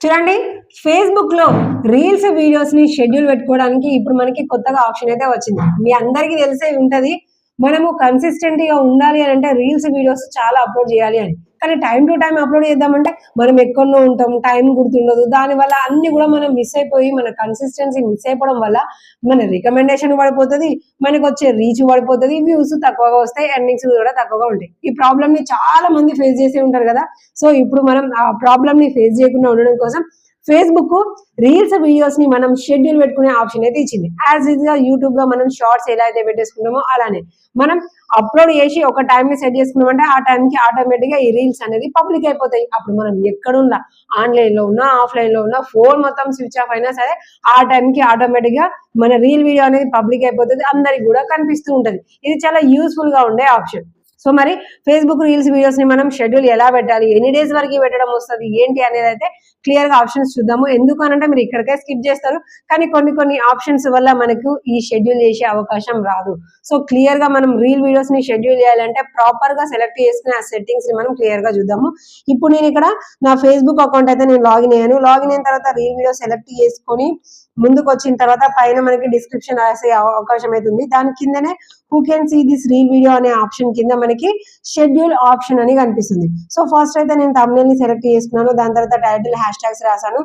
చూడండి, ఫేస్బుక్ లో reels videos ని షెడ్యూల్ పెట్టుకోవడానికి ఇప్పుడు మనకి కొత్తగా ఆప్షన్ అయితే వచ్చింది. మీ అందరికీ తెలిసే ఉంటది, మనము కన్సిస్టెంట్ గా ఉండాలి అని అంటే రీల్స్ వీడియోస్ చాలా అప్లోడ్ చేయాలి అని. కానీ టైం టు టైం అప్లోడ్ చేద్దామంటే మనం ఎక్కడో ఉంటాం, టైం గుర్తుండదు. దానివల్ల అన్ని కూడా మనం మిస్ అయిపోయి మన కన్సిస్టెన్సీ మిస్ అయిపోవడం వల్ల మన రికమెండేషన్ పడిపోతుంది, మనకు వచ్చే రీచ్ పడిపోతుంది, వ్యూస్ తక్కువగా వస్తాయి, ఎర్నింగ్స్ కూడా తక్కువగా ఉంటాయి. ఈ ప్రాబ్లమ్ ని చాలా మంది ఫేస్ చేసి ఉంటారు కదా. సో ఇప్పుడు మనం ఆ ప్రాబ్లమ్ ని ఫేస్ చేయకుండా ఉండడం కోసం ఫేస్బుక్ రీల్స్ వీడియోస్ ని మనం షెడ్యూల్ పెట్టుకునే ఆప్షన్ అయితే ఇచ్చింది. యాజ్ ఇస్ గా యూట్యూబ్ లో మనం షార్ట్స్ ఎలా అయితే పెట్టేసుకుంటామో అలానే మనం అప్లోడ్ చేసి ఒక టైం ని సెట్ చేసుకున్నామంటే ఆ టైం కి ఆటోమేటిక్ గా ఈ రీల్స్ అనేది పబ్లిక్ అయిపోతాయి. అప్పుడు మనం ఎక్కడున్నా, ఆన్లైన్ లో ఉన్నా, ఆఫ్లైన్ లో ఉన్నా, ఫోన్ మొత్తం స్విచ్ ఆఫ్ అయినా సరే ఆ టైం కి ఆటోమేటిక్ గా మన రీల్ వీడియో అనేది పబ్లిక్ అయిపోతుంది, అందరికి కూడా కనిపిస్తూ ఉంటది. ఇది చాలా యూస్ఫుల్ గా ఉండే ఆప్షన్. సో మరి ఫేస్బుక్ రీల్స్ వీడియోస్ ని మనం షెడ్యూల్ ఎలా పెట్టాలి, ఎన్ని డేస్ వరకు పెట్టడం వస్తుంది, ఏంటి అనేది అయితే క్లియర్ గా ఆప్షన్స్ చూద్దాము. ఎందుకు అనంటే మీరు ఇక్కడికే స్కిప్ చేస్తారు, కానీ కొన్ని ఆప్షన్స్ వల్ల మనకు ఈ షెడ్యూల్ చేసే అవకాశం రాదు. సో క్లియర్ గా మనం రీల్ వీడియోస్ ని షెడ్యూల్ చేయాలంటే ప్రాపర్ గా సెలెక్ట్ చేసుకునే ఆ సెట్టింగ్స్ ని మనం క్లియర్ గా చూద్దాము. ఇప్పుడు నేను ఇక్కడ నా ఫేస్బుక్ అకౌంట్ అయితే నేను లాగిన్ అయ్యాను. లాగిన్ అయిన తర్వాత రీల్ వీడియో సెలెక్ట్ చేసుకొని ముందుకు వచ్చిన తర్వాత పైన మనకి డిస్క్రిప్షన్ రాసే అవకాశం అయితే ఉంది. దాని కిందనే who can see this reel video అనే ఆప్షన్ కింద మనకి షెడ్యూల్ ఆప్షన్ అని కనిపిస్తుంది. సో ఫస్ట్ అయితే నేను thumbnail ని సెలెక్ట్ చేసుకున్నాను, దాని తర్వాత టైటిల్ హ్యాష్ ట్యాగ్స్ రాశాను.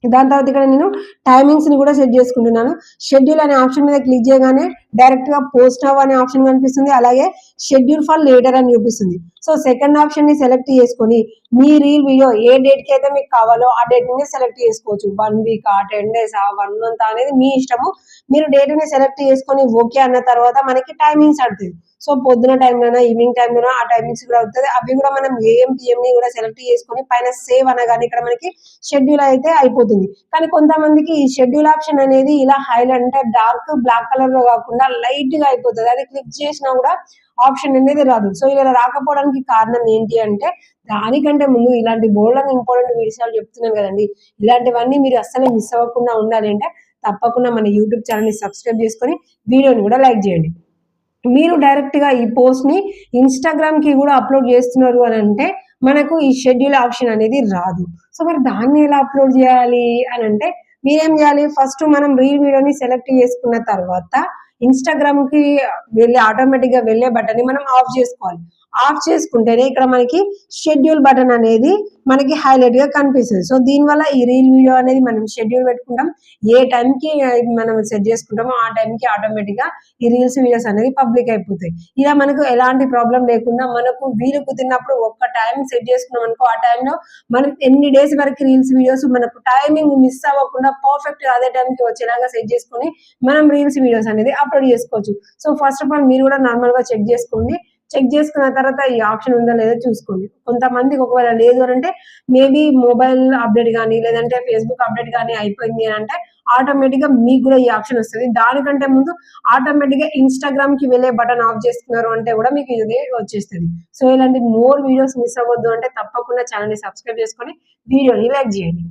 దాని తర్వాత ఇక్కడ నేను టైమింగ్స్ ని కూడా సెట్ చేసుకుంటున్నాను. షెడ్యూల్ అనే ఆప్షన్ మీద క్లిక్ చేయగానే డైరెక్ట్ గా పోస్ట్ నవ్ అనే ఆప్షన్ కనిపిస్తుంది, అలాగే షెడ్యూల్ ఫర్ లేటర్ అని చూపిస్తుంది. సో సెకండ్ ఆప్షన్ ని సెలెక్ట్ చేసుకొని మీ రీల్ వీడియో ఏ డేట్ కి అయితే మీకు కావాలో ఆ డేట్ ని సెలెక్ట్ చేసుకోవచ్చు. 1 వీక్, 10 days, 1 month అనేది మీ ఇష్టము. మీరు డేట్ ని సెలెక్ట్ చేసుకొని ఓకే అన్న తర్వాత మనకి టైమింగ్స్ అడుగుతుంది. సో పొద్దున టైంలోనా, ఈవినింగ్ టైంలోనా ఆ టైమింగ్స్ కూడా అవుతుంది. అవి కూడా మనం ఏఎం పిఎం ని కూడా సెలెక్ట్ చేసుకొని పైన సేవ్ అనగానే ఇక్కడ మనకి షెడ్యూల్ అయితే అయిపోతుంది. కానీ కొంతమందికి ఈ షెడ్యూల్ ఆప్షన్ అనేది ఇలా హైలైట్ అంటే డార్క్ బ్లాక్ కలర్ లో కాకుండా లైట్ గా అయిపోతుంది. అది క్లిక్ చేసినా కూడా ఆప్షన్ అనేది రాదు. సో ఇలా రాకపోవడానికి కారణం ఏంటి అంటే దానికంటే ముందు ఇలాంటి బోల్డ్ అండ్ ఇంపార్టెంట్ విషయాలు చెప్తున్నాను కదండి. ఇలాంటివన్నీ మీరు అస్సలు మిస్ అవ్వకుండా ఉండాలి అంటే తప్పకుండా మన యూట్యూబ్ ఛానల్ ని సబ్స్క్రైబ్ చేసుకొని వీడియోని కూడా లైక్ చేయండి. మీరు డైరెక్ట్ గా ఈ పోస్ట్ ని ఇన్స్టాగ్రామ్ కి కూడా అప్లోడ్ చేస్తున్నారు అని అంటే మనకు ఈ షెడ్యూల్ ఆప్షన్ అనేది రాదు. సో మరి దాన్ని ఎలా అప్లోడ్ చేయాలి అని అంటే మీరేం చేయాలి, ఫస్ట్ మనం రీల్ వీడియోని సెలెక్ట్ చేసుకున్న తర్వాత ఇన్స్టాగ్రామ్ కి వెళ్ళి ఆటోమేటిక్ గా వెళ్ళే బటన్ ని మనం ఆఫ్ చేసుకోవాలి. ఆఫ్ చేసుకుంటేనే ఇక్కడ మనకి షెడ్యూల్ బటన్ అనేది మనకి హైలైట్ గా కనిపిస్తుంది. సో దీనివల్ల ఈ రీల్ వీడియో అనేది మనం షెడ్యూల్ పెట్టుకుంటాం, ఏ టైం కి మనం సెట్ చేసుకుంటామో ఆ టైం కి ఆటోమేటిక్ గా ఈ రీల్స్ వీడియోస్ అనేది పబ్లిక్ అయిపోతాయి. ఇలా మనకు ఎలాంటి ప్రాబ్లం లేకుండా మనకు వీలు కుదిరినప్పుడు ఒక్క టైం సెట్ చేసుకున్నాం అనుకో, ఆ టైంలో మనం ఎన్ని డేస్ వరకు రీల్స్ వీడియోస్ మనకు టైమింగ్ మిస్ అవ్వకుండా పర్ఫెక్ట్ అదే టైంకి వచ్చేలాగా సెట్ చేసుకొని మనం రీల్స్ వీడియోస్ అనేది అప్లోడ్ చేసుకోవచ్చు. సో ఫస్ట్ ఆఫ్ ఆల్ మీరు కూడా నార్మల్ గా చెక్ చేసుకోండి. చెక్ చేసుకున్న తర్వాత ఈ ఆప్షన్ ఉందో లేదో చూసుకోండి. కొంతమందికి ఒకవేళ లేదు అని అంటే మేబీ మొబైల్ అప్డేట్ కానీ లేదంటే ఫేస్బుక్ అప్డేట్ కానీ అయిపోయింది అని అంటే ఆటోమేటిక్ గా మీకు కూడా ఈ ఆప్షన్ వస్తుంది. దానికంటే ముందు ఆటోమేటిక్ గా ఇన్స్టాగ్రామ్ కి వెళ్ళే బటన్ ఆఫ్ చేస్తున్నారు అంటే కూడా మీకు ఇది వచ్చేస్తుంది. సో ఇలాంటి మోర్ వీడియోస్ మిస్ అవ్వద్దు అంటే తప్పకుండా ఛానల్ ని సబ్స్క్రైబ్ చేసుకొని వీడియోని లైక్ చేయండి.